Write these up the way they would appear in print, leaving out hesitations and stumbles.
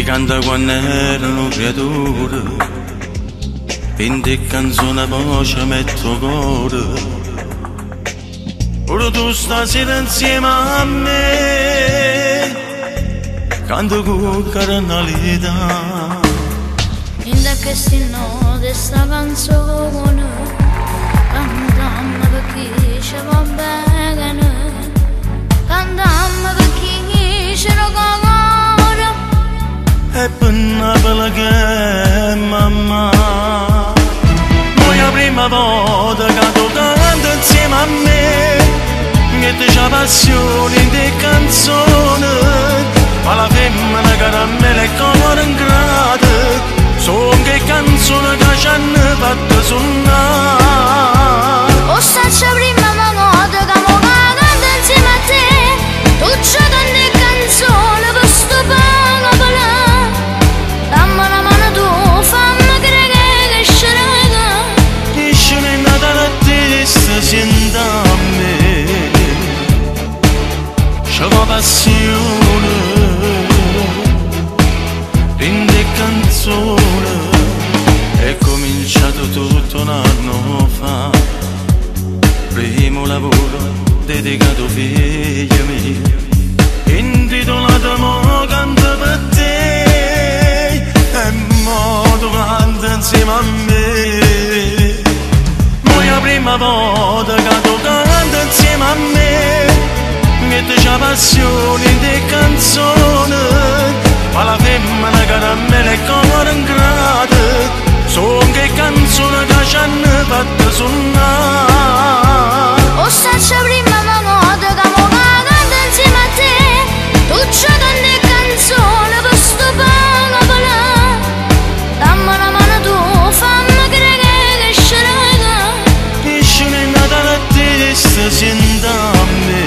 Chi canta quando erano creature, quindi canzone voce metto cuore. Ora tu stasera insieme a me, canto con carnalità. In da che si no di sta canzone, cantammo perché ci va bene, cantammo perché ci lo cuore. E per Napoli che mamma, noi la prima volta che tu canti insieme a me, che c'è passione in te canzoni, ma la femmina caramella e cuore ingrato, sono che canzoni che ci hanno fatto suonare. O saccia prima volta che mo canto insieme a te, tu ci canti canzoni per sto palapala. Dammi una mano tu, fammi credere che scerega. Esce nel Natale a te, senta a me, c'è la passione, prende canzone. È cominciato tutto un anno fa, primo lavoro dedicato figlio mio, intitolato Mo canto per te, e mo tu canta insieme a me. Mo la prima volta che tu canta insieme a me, che c'è passione in te canzoni, ma la femmina caramella e cuore ingrato, sono che canzoni che ci hanno fatto suonare. O saccia prima volta che mo canto insieme a te, tu ci canti canzoni per sto palapala. Dammi una mano tu, fammi credere che scerega. Esce nel Natale a te, senta a me,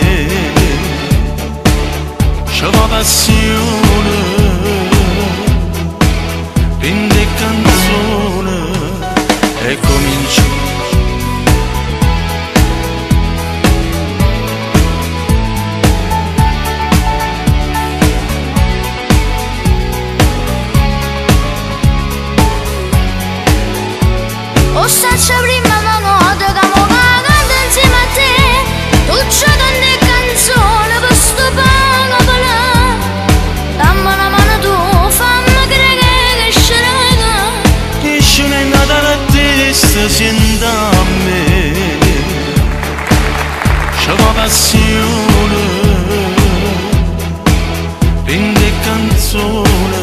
c'è la passione, prende canzone e comincia. O saccia prima volta che mo canto insieme a te, tu ci canti canzoni per sto palapala. Dammi una mano tu, fammi credere che scerega. Esce nel Natale a te, senta a me, c'è la passione, prende canzone